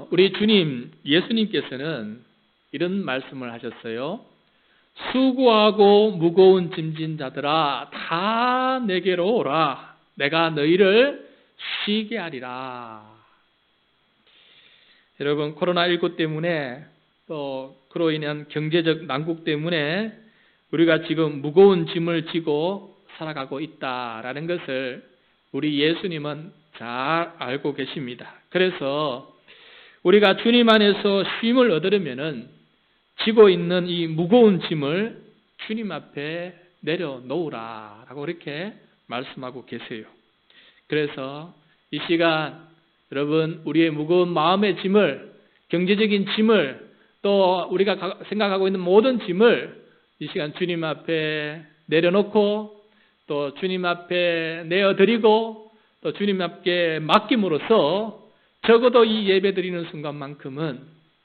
우리 주님 예수님께서는 이런 말씀을 하셨어요. 수고하고 무거운 짐진 자들아 다 내게로 오라. 내가 너희를 쉬게 하리라. 여러분, 코로나19 때문에 또 그로 인한 경제적 난국 때문에 우리가 지금 무거운 짐을 지고 살아가고 있다라는 것을 우리 예수님은 잘 알고 계십니다. 그래서 우리가 주님 안에서 쉼을 얻으려면은 지고 있는 이 무거운 짐을 주님 앞에 내려놓으라라고 이렇게 말씀하고 계세요. 그래서 이 시간 여러분, 우리의 무거운 마음의 짐을, 경제적인 짐을, 또 우리가 생각하고 있는 모든 짐을 이 시간 주님 앞에 내려놓고 또 주님 앞에 내어드리고 또 주님 앞에 맡김으로써 적어도 이 예배 드리는 순간만큼은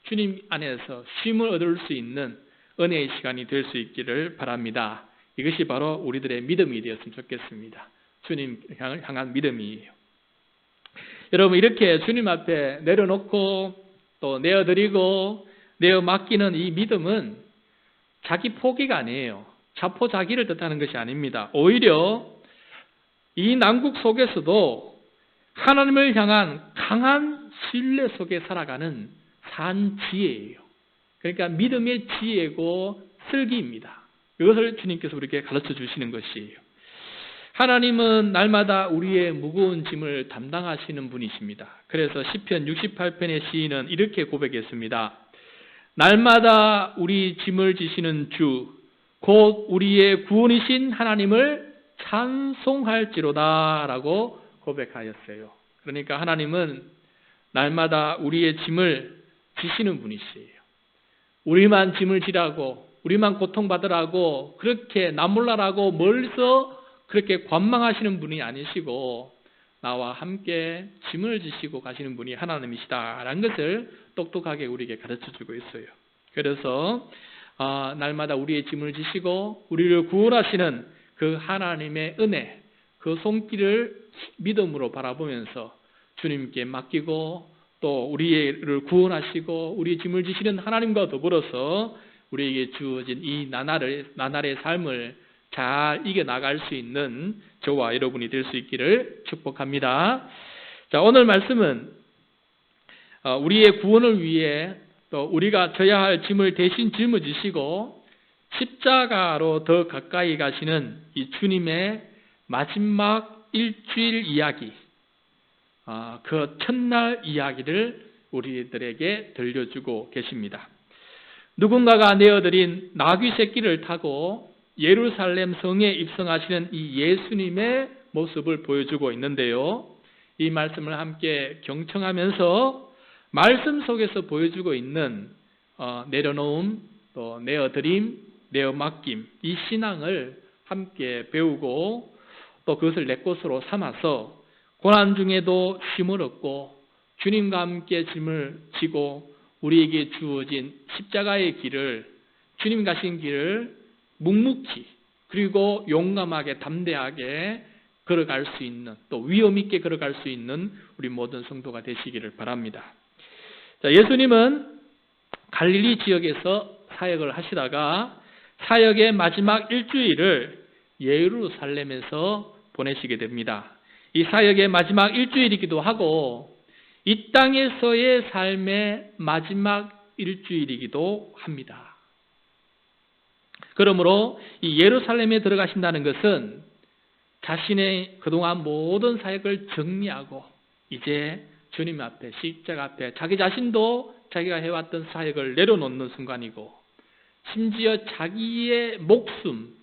주님 안에서 쉼을 얻을 수 있는 은혜의 시간이 될 수 있기를 바랍니다. 이것이 바로 우리들의 믿음이 되었으면 좋겠습니다. 주님 향한 믿음이에요. 여러분, 이렇게 주님 앞에 내려놓고 또 내어드리고 내어 맡기는 이 믿음은 자기 포기가 아니에요. 자포자기를 뜻하는 것이 아닙니다. 오히려 이 난국 속에서도 하나님을 향한 강한 신뢰 속에 살아가는 산지혜예요. 그러니까 믿음의 지혜고 슬기입니다. 이것을 주님께서 우리에게 가르쳐 주시는 것이에요. 하나님은 날마다 우리의 무거운 짐을 담당하시는 분이십니다. 그래서 시편 68편의 시인은 이렇게 고백했습니다. 날마다 우리 짐을 지시는 주, 곧 우리의 구원이신 하나님을 찬송할지로다 라고 고백하였어요. 그러니까 하나님은 날마다 우리의 짐을 지시는 분이시에요. 우리만 짐을 지라고, 우리만 고통받으라고, 그렇게 나몰라라고 멀리서 그렇게 관망하시는 분이 아니시고 나와 함께 짐을 지시고 가시는 분이 하나님이시다라는 것을 똑똑하게 우리에게 가르쳐주고 있어요. 그래서 날마다 우리의 짐을 지시고 우리를 구원하시는 그 하나님의 은혜, 그 손길을 믿음으로 바라보면서 주님께 맡기고 또 우리를 구원하시고 우리의 짐을 지시는 하나님과 더불어서 우리에게 주어진 이 나날의 삶을 잘 이겨나갈 수 있는 저와 여러분이 될 수 있기를 축복합니다. 자, 오늘 말씀은 우리의 구원을 위해 또 우리가 져야 할 짐을 대신 짊어지시고 십자가로 더 가까이 가시는 이 주님의 마지막 일주일 이야기, 그 첫날 이야기를 우리들에게 들려주고 계십니다. 누군가가 내어드린 나귀 새끼를 타고 예루살렘 성에 입성하시는 이 예수님의 모습을 보여주고 있는데요. 이 말씀을 함께 경청하면서 말씀 속에서 보여주고 있는 내려놓음, 또 내어드림, 내어맡김, 이 신앙을 함께 배우고 또 그것을 내 것으로 삼아서 고난 중에도 힘을 얻고 주님과 함께 짐을 지고 우리에게 주어진 십자가의 길을, 주님 가신 길을 묵묵히 그리고 용감하게 담대하게 걸어갈 수 있는, 또 위험 있게 걸어갈 수 있는 우리 모든 성도가 되시기를 바랍니다. 자, 예수님은 갈릴리 지역에서 사역을 하시다가 사역의 마지막 일주일을 예루살렘에서 보내시게 됩니다. 이 사역의 마지막 일주일이기도 하고 이 땅에서의 삶의 마지막 일주일이기도 합니다. 그러므로 이 예루살렘에 들어가신다는 것은 자신의 그동안 모든 사역을 정리하고 이제 주님 앞에, 십자가 앞에 자기 자신도 자기가 해왔던 사역을 내려놓는 순간이고 심지어 자기의 목숨,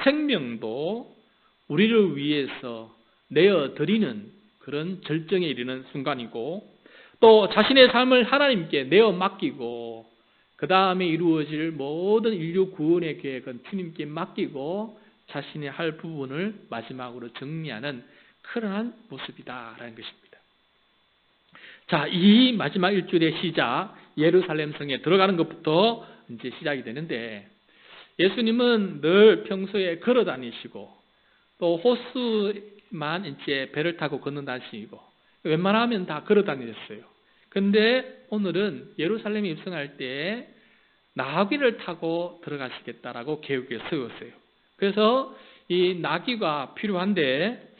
생명도 우리를 위해서 내어드리는 그런 절정에 이르는 순간이고 또 자신의 삶을 하나님께 내어 맡기고 그 다음에 이루어질 모든 인류 구원의 계획은 주님께 맡기고 자신이 할 부분을 마지막으로 정리하는 그러한 모습이다라는 것입니다. 자, 이 마지막 일주일의 시작, 예루살렘 성에 들어가는 것부터 이제 시작이 되는데 예수님은 늘 평소에 걸어 다니시고 또 호수만 이제 배를 타고 걷는다시고 웬만하면 다 걸어 다니셨어요. 근데 오늘은 예루살렘에 입성할 때 나귀를 타고 들어가시겠다라고 계획에 세웠어요. 그래서 이 나귀가 필요한데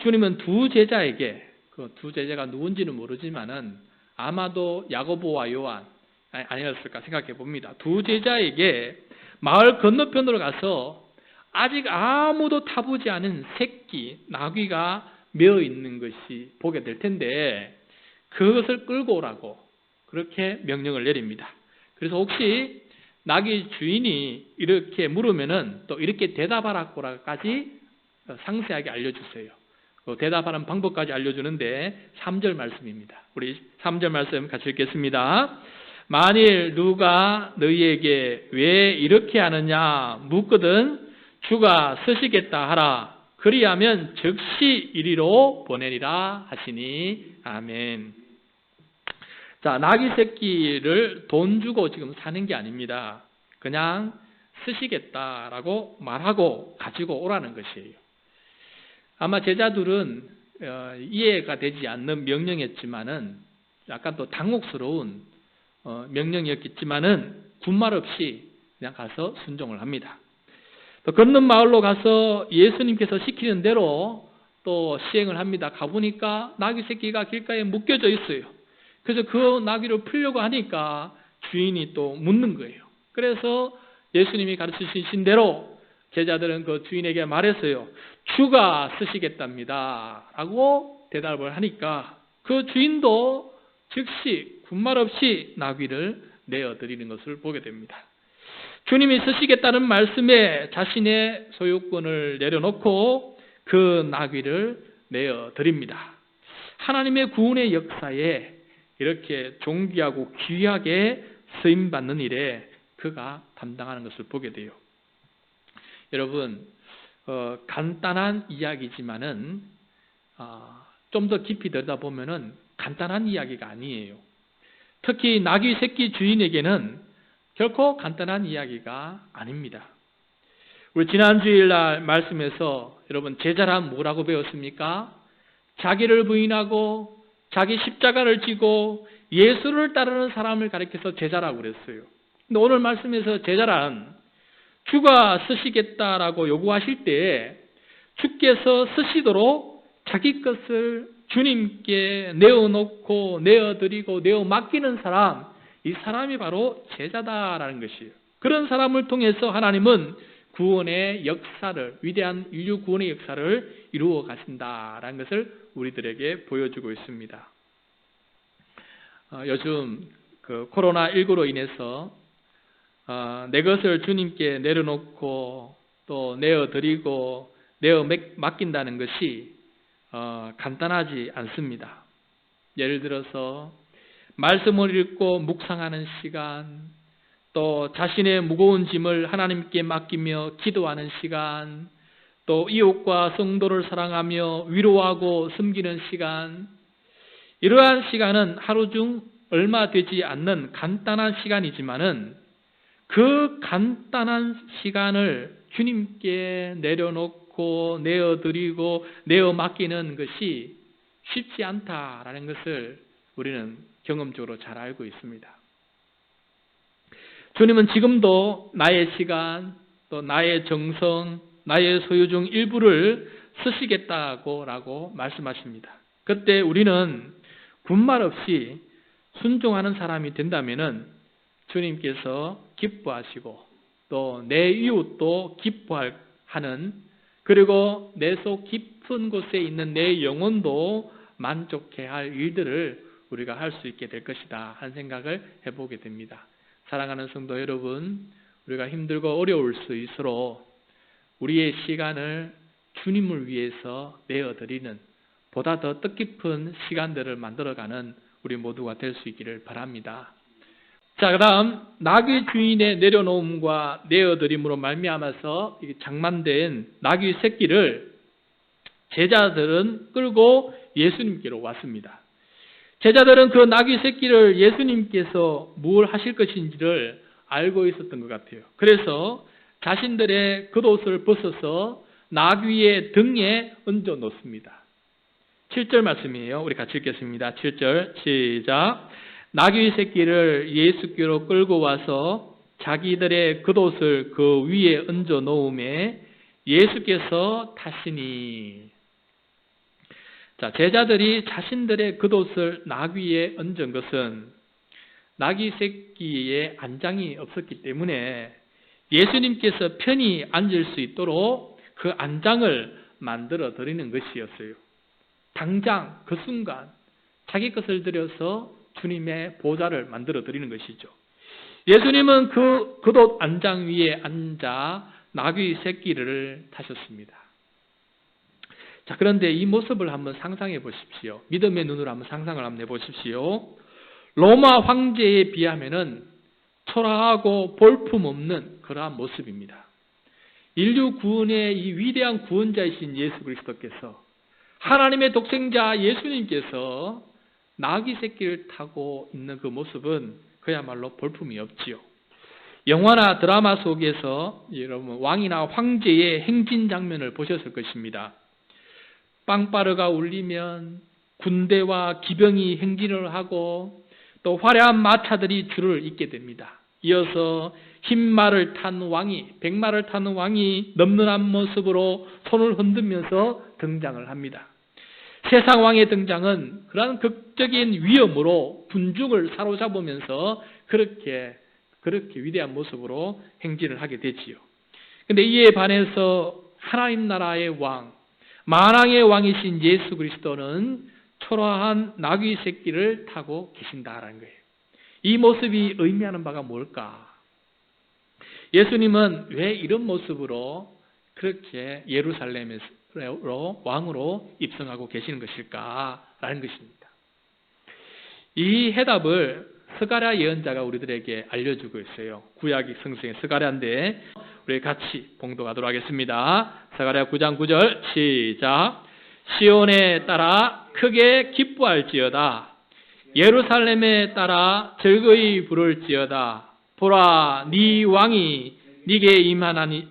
주님은 두 제자에게, 그 두 제자가 누군지는 모르지만은 아마도 야고보와 요한 아니었을까 생각해 봅니다. 두 제자에게 마을 건너편으로 가서 아직 아무도 타보지 않은 새끼 나귀가 메어 있는 것이 보게 될 텐데 그것을 끌고 오라고 그렇게 명령을 내립니다. 그래서 혹시 나귀 주인이 이렇게 물으면은 또 이렇게 대답하라고까지 상세하게 알려주세요. 대답하는 방법까지 알려주는데 3절 말씀입니다. 우리 3절 말씀 같이 읽겠습니다. 만일 누가 너희에게 왜 이렇게 하느냐 묻거든 주가 쓰시겠다 하라. 그리하면 즉시 이리로 보내리라 하시니 아멘. 자, 나귀 새끼를 돈 주고 지금 사는 게 아닙니다. 그냥 쓰시겠다라고 말하고 가지고 오라는 것이에요. 아마 제자들은 이해가 되지 않는 명령이었지만은 약간 또 당혹스러운 명령이었겠지만은 군말 없이 그냥 가서 순종을 합니다. 또 건넌 마을로 가서 예수님께서 시키는 대로 또 시행을 합니다. 가보니까 나귀 새끼가 길가에 묶여져 있어요. 그래서 그 나귀를 풀려고 하니까 주인이 또 묻는 거예요. 그래서 예수님이 가르치신 대로 제자들은 그 주인에게 말했어요. 주가 쓰시겠답니다. 라고 대답을 하니까 그 주인도 즉시 군말 없이 나귀를 내어드리는 것을 보게 됩니다. 주님이 쓰시겠다는 말씀에 자신의 소유권을 내려놓고 그 나귀를 내어드립니다. 하나님의 구원의 역사에 이렇게 존귀하고 귀하게 쓰임받는 일에 그가 담당하는 것을 보게 돼요. 여러분, 간단한 이야기지만은 좀 더 깊이 들여다보면은 간단한 이야기가 아니에요. 특히 나귀 새끼 주인에게는 결코 간단한 이야기가 아닙니다. 우리 지난 주일날 말씀에서 여러분 제자란 뭐라고 배웠습니까? 자기를 부인하고 자기 십자가를 지고 예수를 따르는 사람을 가리켜서 제자라고 그랬어요. 근데 오늘 말씀에서 제자란 주가 쓰시겠다라고 요구하실 때 주께서 쓰시도록 자기 것을 주님께 내어놓고 내어드리고 내어 맡기는 사람, 이 사람이 바로 제자다라는 것이에요. 그런 사람을 통해서 하나님은 구원의 역사를, 위대한 인류 구원의 역사를 이루어 가신다라는 것을 우리들에게 보여주고 있습니다. 요즘 그 코로나19로 인해서 내 것을 주님께 내려놓고 또 내어드리고 내어 맡긴다는 것이 간단하지 않습니다. 예를 들어서 말씀을 읽고 묵상하는 시간, 또 자신의 무거운 짐을 하나님께 맡기며 기도하는 시간, 또 이웃과 성도를 사랑하며 위로하고 섬기는 시간, 이러한 시간은 하루 중 얼마 되지 않는 간단한 시간이지만은 그 간단한 시간을 주님께 내려놓고 내어드리고 내어 맡기는 것이 쉽지 않다라는 것을 우리는 경험적으로 잘 알고 있습니다. 주님은 지금도 나의 시간, 또 나의 정성, 나의 소유 중 일부를 쓰시겠다고 말씀하십니다. 그때 우리는 군말 없이 순종하는 사람이 된다면은 주님께서 기뻐하시고 또 내 이웃도 기뻐하는, 그리고 내 속 깊은 곳에 있는 내 영혼도 만족해 할 일들을 우리가 할 수 있게 될 것이다 하는 생각을 해보게 됩니다. 사랑하는 성도 여러분, 우리가 힘들고 어려울 수 있도록 우리의 시간을 주님을 위해서 내어드리는 보다 더 뜻깊은 시간들을 만들어가는 우리 모두가 될 수 있기를 바랍니다. 자, 그 다음 나귀 주인의 내려놓음과 내어드림으로 말미암아서 장만된 나귀 새끼를 제자들은 끌고 예수님께로 왔습니다. 제자들은 그 나귀 새끼를 예수님께서 뭘 하실 것인지를 알고 있었던 것 같아요. 그래서 자신들의 겉옷을 벗어서 나귀의 등에 얹어 놓습니다. 7절 말씀이에요. 우리 같이 읽겠습니다. 7절 시작. 나귀 새끼를 예수께로 끌고 와서 자기들의 겉옷을 그 위에 얹어 놓음에 예수께서 타시니. 자, 제자들이 자신들의 겉옷을 나귀에 얹은 것은 나귀 새끼에 안장이 없었기 때문에 예수님께서 편히 앉을 수 있도록 그 안장을 만들어 드리는 것이었어요. 당장 그 순간 자기 것을 들여서 주님의 보좌를 만들어 드리는 것이죠. 예수님은 그 겉옷 안장 위에 앉아 나귀 새끼를 타셨습니다. 자, 그런데 이 모습을 한번 상상해 보십시오. 믿음의 눈으로 한번 상상을 한번 해보십시오. 로마 황제에 비하면은 초라하고 볼품없는 그러한 모습입니다. 인류 구원의 이 위대한 구원자이신 예수 그리스도께서, 하나님의 독생자 예수님께서 나귀 새끼를 타고 있는 그 모습은 그야말로 볼품이 없지요. 영화나 드라마 속에서 여러분 왕이나 황제의 행진 장면을 보셨을 것입니다. 빵빠르가 울리면 군대와 기병이 행진을 하고 또 화려한 마차들이 줄을 잇게 됩니다. 이어서 흰 말을 탄 왕이, 백마를 타는 왕이 넘는한 모습으로 손을 흔들면서 등장을 합니다. 세상 왕의 등장은 그러한 극적인 위엄으로 군중을 사로잡으면서 그렇게 위대한 모습으로 행진을 하게 되지요. 그런데 이에 반해서 하나님 나라의 왕, 만왕의 왕이신 예수 그리스도는 초라한 나귀 새끼를 타고 계신다라는 거예요. 이 모습이 의미하는 바가 뭘까? 예수님은 왜 이런 모습으로 그렇게 예루살렘으로 왕으로 입성하고 계시는 것일까라는 것입니다. 이 해답을 스가랴 예언자가 우리들에게 알려주고 있어요. 구약 성경의 스가랴인데 우리 같이 봉독하도록 하겠습니다. 스가랴 9장 9절 시작. 시온에 따라 크게 기뻐할지어다. 예루살렘에 따라 즐거이 부를지어다. 보라, 네 왕이 네게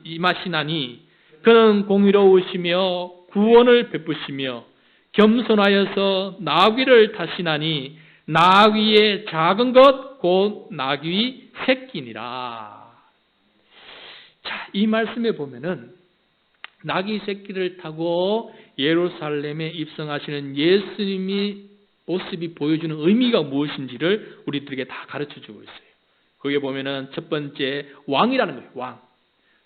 임하시나니 그는 공의로우시며 구원을 베푸시며 겸손하여서 나귀를 타시나니 나귀의 작은 것 곧 나귀 새끼니라. 자, 이 말씀에 보면은 나귀 새끼를 타고 예루살렘에 입성하시는 예수님이 모습이 보여주는 의미가 무엇인지를 우리들에게 다 가르쳐주고 있어요. 거기에 보면은 첫 번째 왕이라는 거예요. 왕.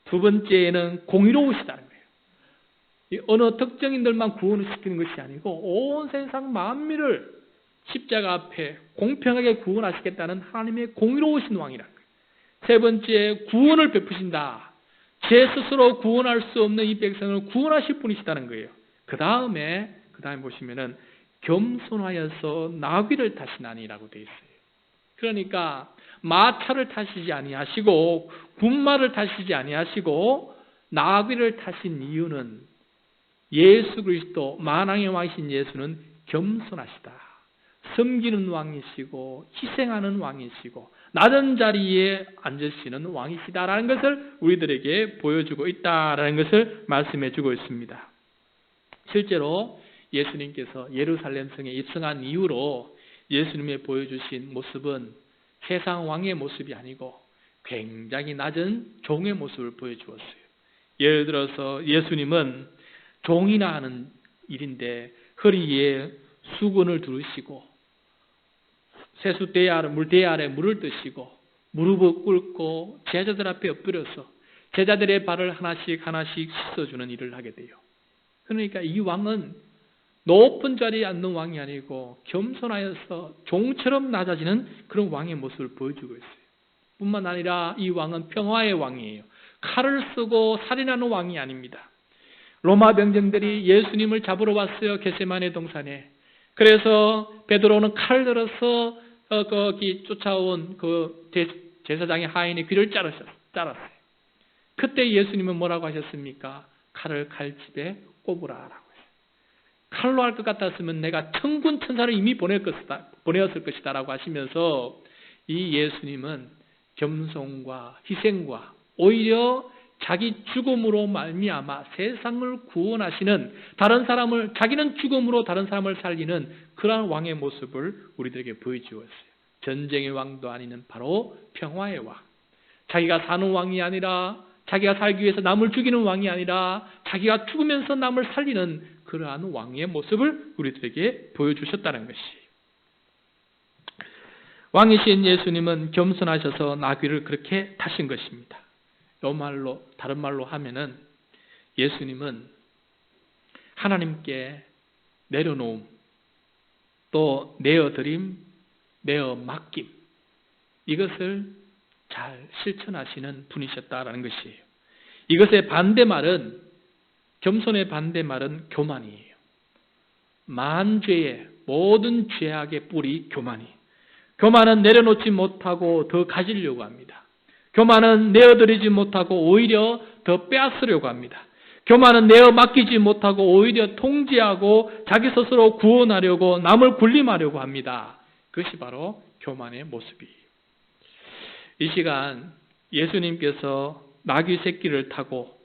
두 번째는 공의로우시다는 거예요. 어느 특정인들만 구원을 시키는 것이 아니고 온 세상 만민을 십자가 앞에 공평하게 구원하시겠다는 하나님의 공의로우신 왕이라는 거예요. 세 번째, 구원을 베푸신다. 제 스스로 구원할 수 없는 이 백성을 구원하실 분이시다는 거예요. 그 다음에 보시면은 겸손하여서 나귀를 타시나니라고 되어 있어요. 그러니까 마차를 타시지 아니하시고 군마를 타시지 아니하시고 나귀를 타신 이유는 예수 그리스도 만왕의 왕이신 예수는 겸손하시다. 섬기는 왕이시고 희생하는 왕이시고 낮은 자리에 앉으시는 왕이시다라는 것을 우리들에게 보여주고 있다라는 것을 말씀해 주고 있습니다. 실제로 예수님께서 예루살렘 성에 입성한 이후로 예수님의 보여주신 모습은 세상 왕의 모습이 아니고 굉장히 낮은 종의 모습을 보여주었어요. 예를 들어서 예수님은 종이나 하는 일인데 허리에 수건을 두르시고 물대 아래 물을 드시고 무릎을 꿇고 제자들 앞에 엎드려서 제자들의 발을 하나씩 씻어주는 일을 하게 돼요. 그러니까 이 왕은 높은 자리에 앉는 왕이 아니고 겸손하여서 종처럼 낮아지는 그런 왕의 모습을 보여주고 있어요. 뿐만 아니라 이 왕은 평화의 왕이에요. 칼을 쓰고 살인하는 왕이 아닙니다. 로마 병정들이 예수님을 잡으러 왔어요. 겟세마네 동산에. 그래서 베드로는 칼을 들어서 거기 쫓아온 그 제사장의 하인의 귀를 잘랐어요. 그때 예수님은 뭐라고 하셨습니까? 칼을 칼집에 꼽으라라고 했어요. 칼로 할 것 같았으면 내가 천군 천사를 이미 보내었을 것이다라고 하시면서 이 예수님은 겸손과 희생과 오히려 자기 죽음으로 말미암아 세상을 구원하시는, 다른 사람을, 자기는 죽음으로 다른 사람을 살리는 그러한 왕의 모습을 우리들에게 보여주었어요. 전쟁의 왕도 아니는 바로 평화의 왕. 자기가 사는 왕이 아니라, 자기가 살기 위해서 남을 죽이는 왕이 아니라 자기가 죽으면서 남을 살리는 그러한 왕의 모습을 우리들에게 보여주셨다는 것이에요. 왕이신 예수님은 겸손하셔서 나귀를 그렇게 타신 것입니다. 이 말로, 다른 말로 하면은 예수님은 하나님께 내려놓음, 또 내어드림, 내어 맡김, 이것을 잘 실천하시는 분이셨다라는 것이에요. 이것의 반대말은, 겸손의 반대말은 교만이에요. 만죄의 모든 죄악의 뿌리 교만이에요. 교만은 내려놓지 못하고 더 가지려고 합니다. 교만은 내어드리지 못하고 오히려 더 빼앗으려고 합니다. 교만은 내어 맡기지 못하고 오히려 통제하고 자기 스스로 구원하려고, 남을 군림하려고 합니다. 그것이 바로 교만의 모습이에요. 이 시간 예수님께서 나귀 새끼를 타고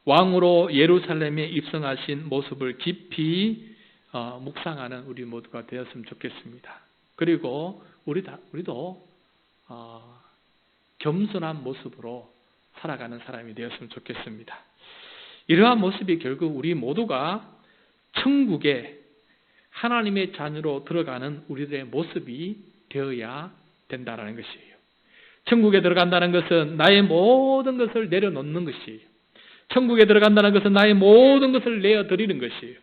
왕으로 예루살렘에 입성하신 모습을 깊이 묵상하는 우리 모두가 되었으면 좋겠습니다. 그리고 우리도 겸손한 모습으로 살아가는 사람이 되었으면 좋겠습니다. 이러한 모습이 결국 우리 모두가 천국에 하나님의 자녀로 들어가는 우리들의 모습이 되어야 된다는 것이에요. 천국에 들어간다는 것은 나의 모든 것을 내려놓는 것이에요. 천국에 들어간다는 것은 나의 모든 것을 내어드리는 것이에요.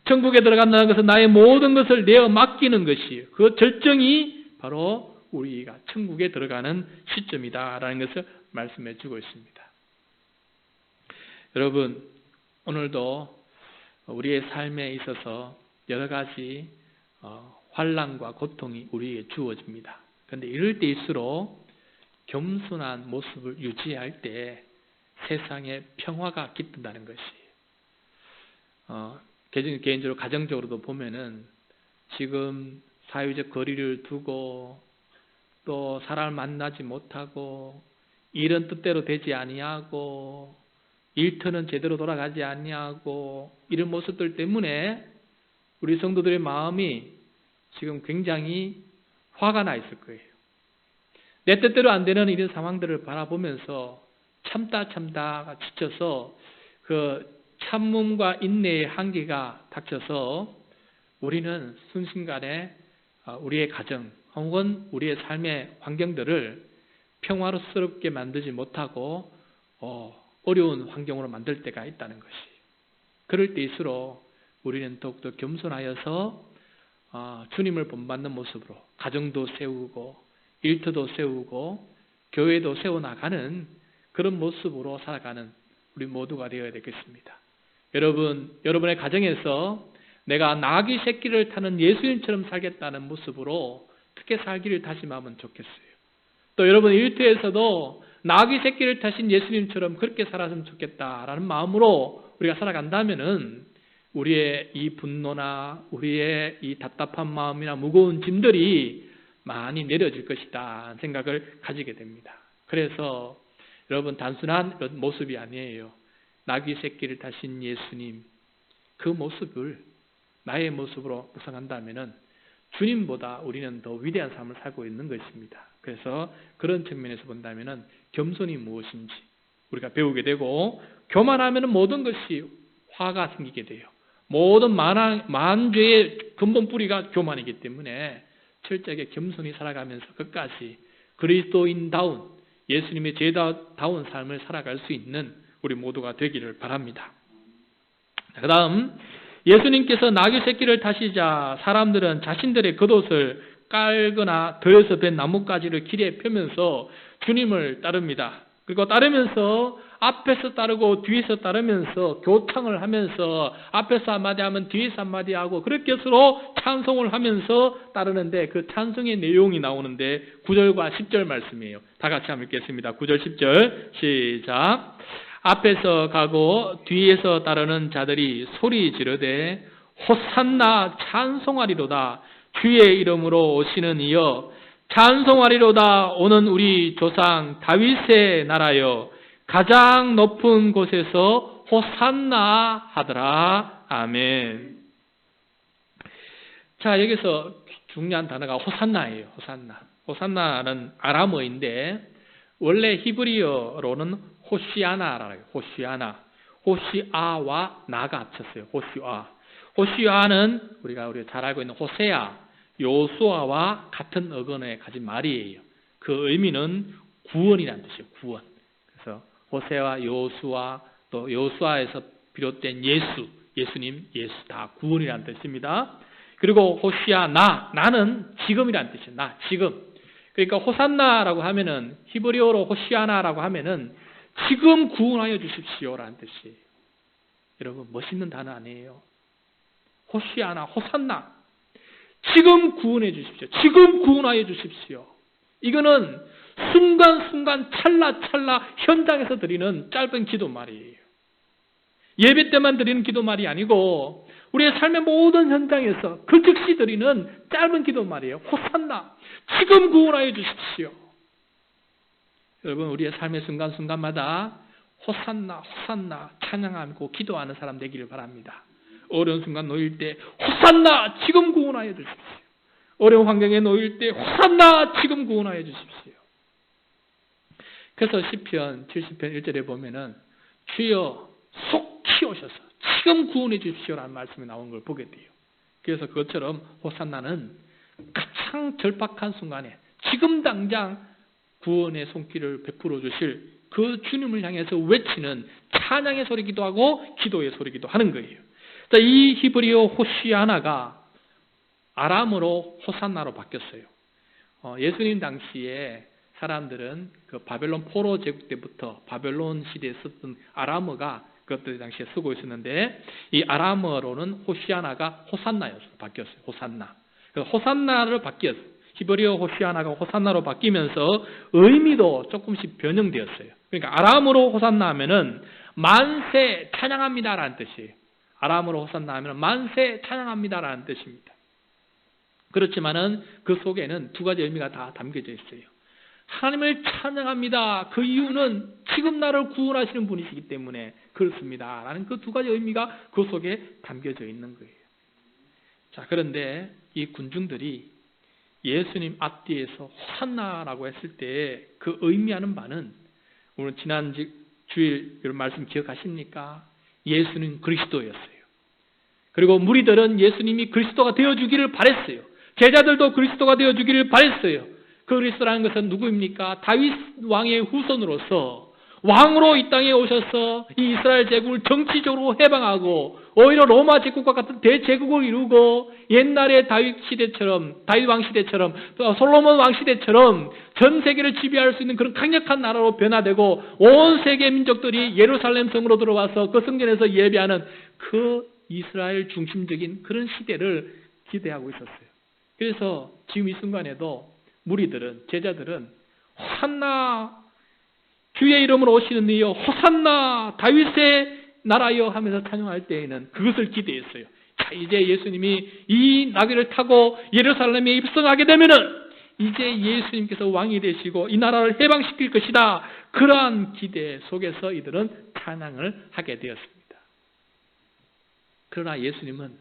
천국에 들어간다는 것은 나의 모든 것을 내어 맡기는 것이에요. 그 절정이 바로 우리가 천국에 들어가는 시점이다라는 것을 말씀해 주고 있습니다. 여러분, 오늘도 우리의 삶에 있어서 여러 가지 환난과 고통이 우리에게 주어집니다. 그런데 이럴 때일수록 겸손한 모습을 유지할 때 세상에 평화가 깃든다는 것이에요. 개인적으로 가정적으로도 보면은 지금 사회적 거리를 두고 또 사람을 만나지 못하고 일은 뜻대로 되지 아니하고 일터는 제대로 돌아가지 아니하고 이런 모습들 때문에 우리 성도들의 마음이 지금 굉장히 화가 나 있을 거예요. 내 뜻대로 안 되는 이런 상황들을 바라보면서 참다가 지쳐서 그 참음과 인내의 한계가 닥쳐서 우리는 순식간에 우리의 가정 혹은 우리의 삶의 환경들을 평화롭게 만들지 못하고 어려운 환경으로 만들 때가 있다는 것이. 그럴 때일수록 우리는 더욱더 겸손하여서 주님을 본받는 모습으로 가정도 세우고 일터도 세우고 교회도 세워나가는 그런 모습으로 살아가는 우리 모두가 되어야 되겠습니다. 여러분의 가정에서 내가 나귀 새끼를 타는 예수님처럼 살겠다는 모습으로 어떻게 살기를 다짐하면 좋겠어요. 또 여러분 일터에서도 나귀 새끼를 타신 예수님처럼 그렇게 살았으면 좋겠다라는 마음으로 우리가 살아간다면은 우리의 이 분노나 우리의 이 답답한 마음이나 무거운 짐들이 많이 내려질 것이다 생각을 가지게 됩니다. 그래서 여러분 단순한 모습이 아니에요. 나귀 새끼를 타신 예수님, 그 모습을 나의 모습으로 묵상한다면은 주님보다 우리는 더 위대한 삶을 살고 있는 것입니다. 그래서 그런 측면에서 본다면은 겸손이 무엇인지 우리가 배우게 되고, 교만하면은 모든 것이 화가 생기게 돼요. 모든 만죄의 근본 뿌리가 교만이기 때문에 철저하게 겸손히 살아가면서 끝까지 그리스도인다운 예수님의 제자다운 삶을 살아갈 수 있는 우리 모두가 되기를 바랍니다. 그 다음 예수님께서 나귀 새끼를 타시자 사람들은 자신들의 겉옷을 깔거나 들에서 벤 나뭇가지를 길에 펴면서 주님을 따릅니다. 그리고 따르면서 앞에서 따르고 뒤에서 따르면서 교창을 하면서 앞에서 한마디 하면 뒤에서 한마디 하고 그렇게 서로 찬송을 하면서 따르는데, 그 찬송의 내용이 나오는데 9절과 10절 말씀이에요. 다 같이 한번 읽겠습니다. 9절 10절 시작. 앞에서 가고 뒤에서 따르는 자들이 소리 지르되 호산나 찬송하리로다. 주의 이름으로 오시는 이여 찬송하리로다. 오는 우리 조상 다윗의 나라여 가장 높은 곳에서 호산나 하더라. 아멘. 자, 여기서 중요한 단어가 호산나예요. 호산나. 호산나는 아람어인데 원래 히브리어로는 호시아나라고 해요. 호시아나. 호시아와 나가 합쳤어요. 호시아. 호시아는 우리가 잘 알고 있는 호세아, 요수아와 같은 어근에 가진 말이에요. 그 의미는 구원이라는 뜻이에요. 구원. 그래서 호세아, 요수아, 또 요수아에서 비롯된 예수, 예수님, 예수 다 구원이라는 뜻입니다. 그리고 호시아, 나는 지금이라는 뜻이에요. 나, 지금. 그러니까 호산나라고 하면은 히브리어로 호시아나라고 하면은 지금 구원하여 주십시오라는 뜻이에요. 여러분 멋있는 단어 아니에요? 호시아나, 호산나. 지금 구원해 주십시오. 지금 구원하여 주십시오. 이거는 순간순간 찰나찰나 현장에서 드리는 짧은 기도말이에요. 예배 때만 드리는 기도말이 아니고 우리의 삶의 모든 현장에서 그 즉시 드리는 짧은 기도말이에요. 호산나. 지금 구원하여 주십시오. 여러분 우리의 삶의 순간순간마다 호산나 호산나 찬양하고 기도하는 사람 되기를 바랍니다. 어려운 순간 놓일 때 호산나 지금 구원하여 주십시오. 어려운 환경에 놓일 때 호산나 지금 구원하여 주십시오. 그래서 시편 70편 1절에 보면은 주여 속히 오셔서 지금 구원해 주십시오라는 말씀이 나온 걸 보게 돼요. 그래서 그것처럼 호산나는 가장 절박한 순간에 지금 당장 구원의 손길을 베풀어 주실 그 주님을 향해서 외치는 찬양의 소리기도 하고 기도의 소리기도 하는 거예요. 자, 이 히브리어 호시아나가 아람어로 호산나로 바뀌었어요. 예수님 당시에 사람들은 그 바벨론 포로 제국 때부터 바벨론 시대에 썼던 아람어가 그것들 당시에 쓰고 있었는데 이 아람어로는 호시아나가 호산나였어요. 바뀌었어요. 호산나. 호산나를 바뀌었어요. 히브리어 호시아나가 호산나로 바뀌면서 의미도 조금씩 변형되었어요. 그러니까 아람어로 호산나 하면은 만세 찬양합니다라는 뜻이에요. 아람어로 호산나 하면은 만세 찬양합니다라는 뜻입니다. 그렇지만은 그 속에는 두 가지 의미가 다 담겨져 있어요. 하나님을 찬양합니다. 그 이유는 지금 나를 구원하시는 분이시기 때문에 그렇습니다. 라는 그 두 가지 의미가 그 속에 담겨져 있는 거예요. 자, 그런데 이 군중들이 예수님 앞뒤에서 호산나라고 했을 때 그 의미하는 바는 오늘 지난 주일 이런 말씀 기억하십니까? 예수는 그리스도였어요. 그리고 무리들은 예수님이 그리스도가 되어주기를 바랬어요. 제자들도 그리스도가 되어주기를 바랬어요. 그 그리스도라는 것은 누구입니까? 다윗 왕의 후손으로서 왕으로 이 땅에 오셔서 이 이스라엘 제국을 정치적으로 해방하고 오히려 로마 제국과 같은 대제국을 이루고 옛날에 다윗 왕 시대처럼 또 솔로몬 왕 시대처럼 전 세계를 지배할 수 있는 그런 강력한 나라로 변화되고 온 세계 민족들이 예루살렘 성으로 들어와서 그 성전에서 예배하는 그 이스라엘 중심적인 그런 시대를 기대하고 있었어요. 그래서 지금 이 순간에도 무리들은, 제자들은 호산나 주의 이름으로 오시는 이여 호산나 다윗의 나라여 하면서 찬양할 때에는 그것을 기대했어요. 자, 이제 예수님이 이 나귀를 타고 예루살렘에 입성하게 되면은 이제 예수님께서 왕이 되시고 이 나라를 해방시킬 것이다. 그러한 기대 속에서 이들은 찬양을 하게 되었습니다. 그러나 예수님은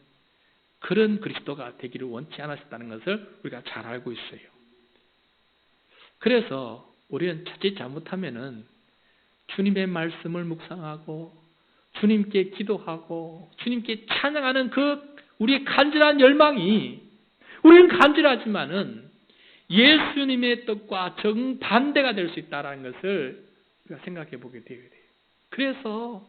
그런 그리스도가 되기를 원치 않으셨다는 것을 우리가 잘 알고 있어요. 그래서 우리는 자칫 잘못하면은 주님의 말씀을 묵상하고 주님께 기도하고 주님께 찬양하는 그 우리의 간절한 열망이 우리는 간절하지만은 예수님의 뜻과 정반대가 될 수 있다는 것을 우리가 생각해 보게 돼요. 그래서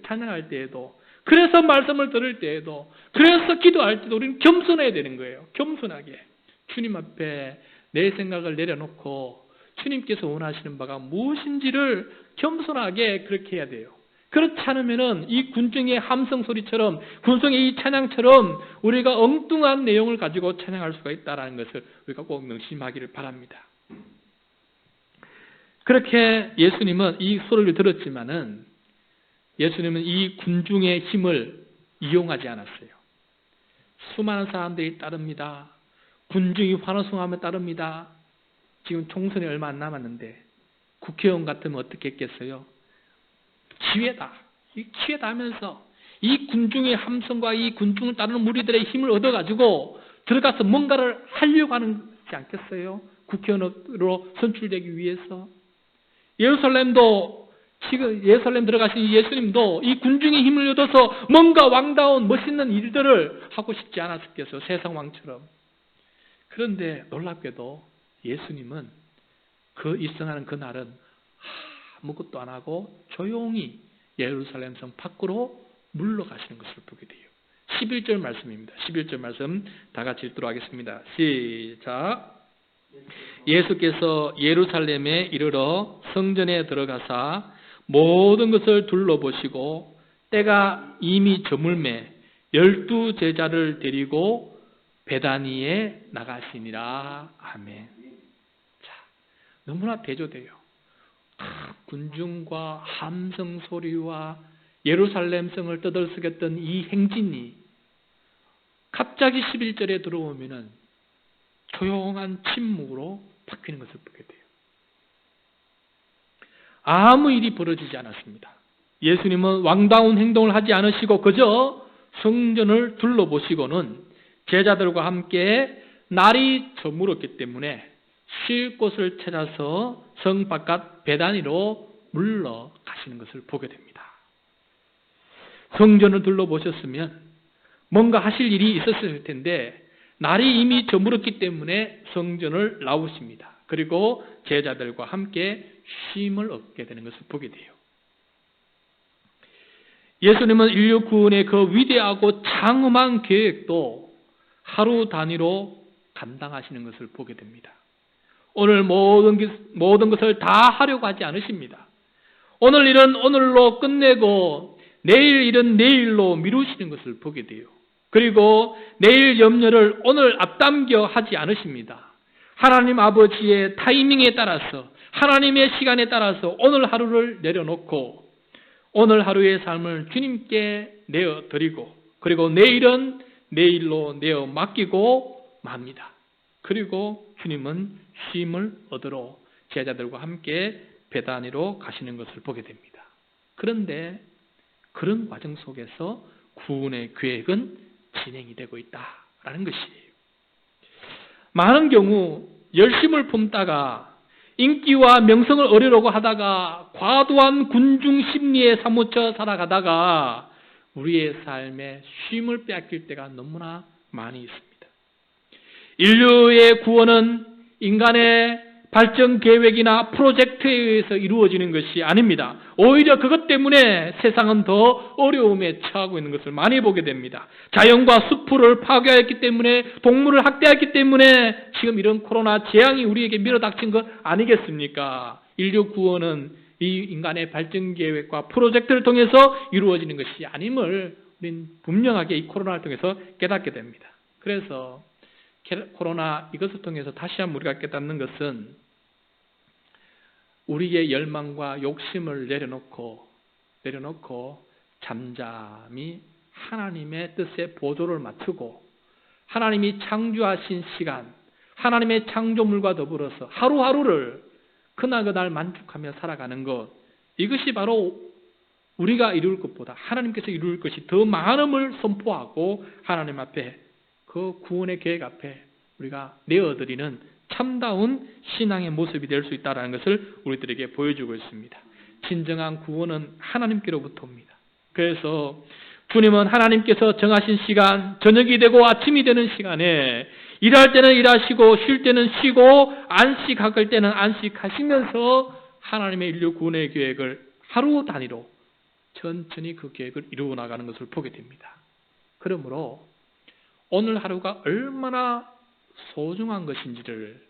찬양할 때에도 그래서 말씀을 들을 때에도 그래서 기도할 때도 우리는 겸손해야 되는 거예요. 겸손하게 주님 앞에 내 생각을 내려놓고 주님께서 원하시는 바가 무엇인지를 겸손하게 그렇게 해야 돼요. 그렇지 않으면은 이 군중의 함성 소리처럼 군중의 이 찬양처럼 우리가 엉뚱한 내용을 가지고 찬양할 수가 있다는 것을 우리가 꼭 명심하기를 바랍니다. 그렇게 예수님은 이 소리를 들었지만은 예수님은 이 군중의 힘을 이용하지 않았어요. 수많은 사람들이 따릅니다. 군중이 환호성하며 따릅니다. 지금 총선이 얼마 안 남았는데 국회의원 같으면 어떻게 했겠어요? 기회다. 이 기회다 하면서 이 군중의 함성과 이 군중을 따르는 무리들의 힘을 얻어가지고 들어가서 뭔가를 하려고 하는 지 않겠어요? 국회의원으로 선출되기 위해서. 지금 예루살렘 들어가신 예수님도 이 군중의 힘을 얻어서 뭔가 왕다운 멋있는 일들을 하고 싶지 않았겠어요? 세상 왕처럼. 그런데 놀랍게도 예수님은 그 입성하는 그날은 아무것도 안 하고 조용히 예루살렘 성 밖으로 물러가시는 것을 보게 돼요. 11절 말씀입니다. 11절 말씀 다 같이 읽도록 하겠습니다. 시작. 예수께서 예루살렘에 이르러 성전에 들어가사 모든 것을 둘러보시고 때가 이미 저물매 12 제자를 데리고 베다니에 나가시니라. 아멘. 자, 너무나 대조돼요. 군중과 함성 소리와 예루살렘 성을 떠들썩였던 이 행진이 갑자기 11절에 들어오면은 조용한 침묵으로 바뀌는 것을 보게 돼요. 아무 일이 벌어지지 않았습니다. 예수님은 왕다운 행동을 하지 않으시고 그저 성전을 둘러보시고는 제자들과 함께 날이 저물었기 때문에 쉴 곳을 찾아서 성 바깥 베다니로 물러가시는 것을 보게 됩니다. 성전을 둘러보셨으면 뭔가 하실 일이 있었을 텐데 날이 이미 저물었기 때문에 성전을 나오십니다. 그리고 제자들과 함께 쉼을 얻게 되는 것을 보게 돼요. 예수님은 인류 구원의 그 위대하고 장엄한 계획도 하루 단위로 감당하시는 것을 보게 됩니다. 오늘 모든 것을 다 하려고 하지 않으십니다. 오늘 일은 오늘로 끝내고 내일 일은 내일로 미루시는 것을 보게 돼요. 그리고 내일 염려를 오늘 앞당겨 하지 않으십니다. 하나님 아버지의 타이밍에 따라서 하나님의 시간에 따라서 오늘 하루를 내려놓고 오늘 하루의 삶을 주님께 내어드리고 그리고 내일은 내일로 내어 맡기고 맙니다. 그리고 주님은 쉼을 얻으러 제자들과 함께 베다니로 가시는 것을 보게 됩니다. 그런데 그런 과정 속에서 구원의 계획은 진행이 되고 있다라는 것이에요. 많은 경우 열심을 품다가 인기와 명성을 얻으려고 하다가 과도한 군중 심리에 사무쳐 살아가다가 우리의 삶에 쉼을 빼앗길 때가 너무나 많이 있습니다. 인류의 구원은 인간의 발전 계획이나 프로젝트에 의해서 이루어지는 것이 아닙니다. 오히려 그것 때문에 세상은 더 어려움에 처하고 있는 것을 많이 보게 됩니다. 자연과 숲을 파괴했기 때문에 동물을 학대했기 때문에 지금 이런 코로나 재앙이 우리에게 밀어닥친 것 아니겠습니까? 인류 구원은 이 인간의 발전 계획과 프로젝트를 통해서 이루어지는 것이 아님을 우리는 분명하게 이 코로나를 통해서 깨닫게 됩니다. 그래서 코로나 이것을 통해서 다시 한번 우리가 깨닫는 것은 우리의 열망과 욕심을 내려놓고 잠잠히 하나님의 뜻에 보조를 맞추고 하나님이 창조하신 시간, 하나님의 창조물과 더불어서 하루하루를 그날 만족하며 살아가는 것, 이것이 바로 우리가 이룰 것보다 하나님께서 이룰 것이 더 많음을 선포하고 하나님 앞에 그 구원의 계획 앞에 우리가 내어드리는 참다운 신앙의 모습이 될 수 있다는 것을 우리들에게 보여주고 있습니다. 진정한 구원은 하나님께로부터 옵니다. 그래서 주님은 하나님께서 정하신 시간, 저녁이 되고 아침이 되는 시간에 일할 때는 일하시고 쉴 때는 쉬고 안식할 때는 안식하시면서 하나님의 인류 구원의 계획을 하루 단위로 천천히 그 계획을 이루어 나가는 것을 보게 됩니다. 그러므로 오늘 하루가 얼마나 소중한 것인지를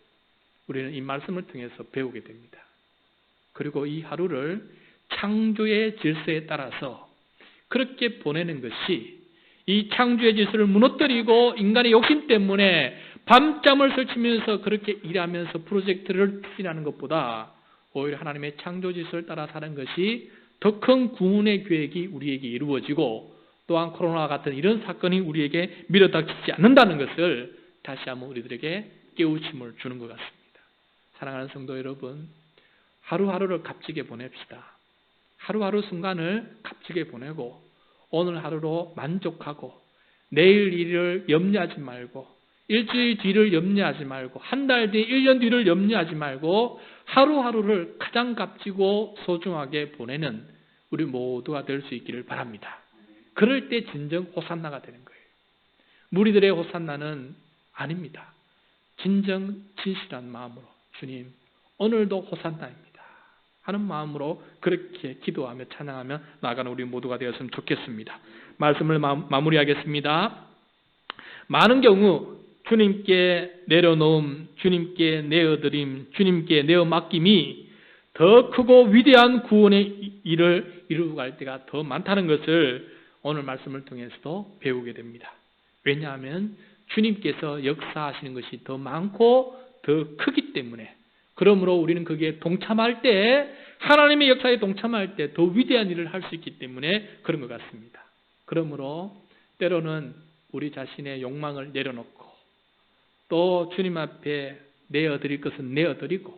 우리는 이 말씀을 통해서 배우게 됩니다. 그리고 이 하루를 창조의 질서에 따라서 그렇게 보내는 것이 이 창조의 질서를 무너뜨리고 인간의 욕심 때문에 밤잠을 설치면서 그렇게 일하면서 프로젝트를 추진하는 것보다 오히려 하나님의 창조 질서를 따라 사는 것이 더 큰 구원의 계획이 우리에게 이루어지고 또한 코로나 같은 이런 사건이 우리에게 밀어닥치지 않는다는 것을 다시 한번 우리들에게 깨우침을 주는 것 같습니다. 사랑하는 성도 여러분, 하루하루를 값지게 보냅시다. 하루하루 순간을 값지게 보내고 오늘 하루로 만족하고 내일 일을 염려하지 말고 일주일 뒤를 염려하지 말고 한 달 뒤, 1년 뒤를 염려하지 말고 하루하루를 가장 값지고 소중하게 보내는 우리 모두가 될 수 있기를 바랍니다. 그럴 때 진정 호산나가 되는 거예요. 무리들의 호산나는 아닙니다. 진정 진실한 마음으로 주님 오늘도 호산나입니다 하는 마음으로 그렇게 기도하며 찬양하며 나아가는 우리 모두가 되었으면 좋겠습니다. 말씀을 마무리하겠습니다. 많은 경우 주님께 내려놓음, 주님께 내어드림, 주님께 내어 맡김이 더 크고 위대한 구원의 일을 이루고 갈 때가 더 많다는 것을 오늘 말씀을 통해서도 배우게 됩니다. 왜냐하면 주님께서 역사하시는 것이 더 많고 더 크기 때문에, 그러므로 우리는 거기에 동참할 때, 하나님의 역사에 동참할 때 더 위대한 일을 할 수 있기 때문에 그런 것 같습니다. 그러므로 때로는 우리 자신의 욕망을 내려놓고 또 주님 앞에 내어드릴 것은 내어드리고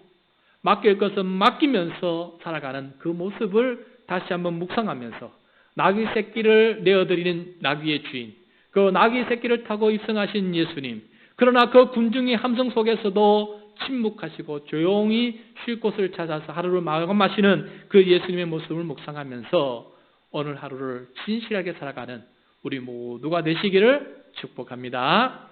맡길 것은 맡기면서 살아가는 그 모습을 다시 한번 묵상하면서 나귀 새끼를 내어드리는 나귀의 주인, 그 나귀 새끼를 타고 입성하신 예수님, 그러나 그 군중의 함성 속에서도 침묵하시고 조용히 쉴 곳을 찾아서 하루를 마감하시는 그 예수님의 모습을 묵상하면서 오늘 하루를 진실하게 살아가는 우리 모두가 되시기를 축복합니다.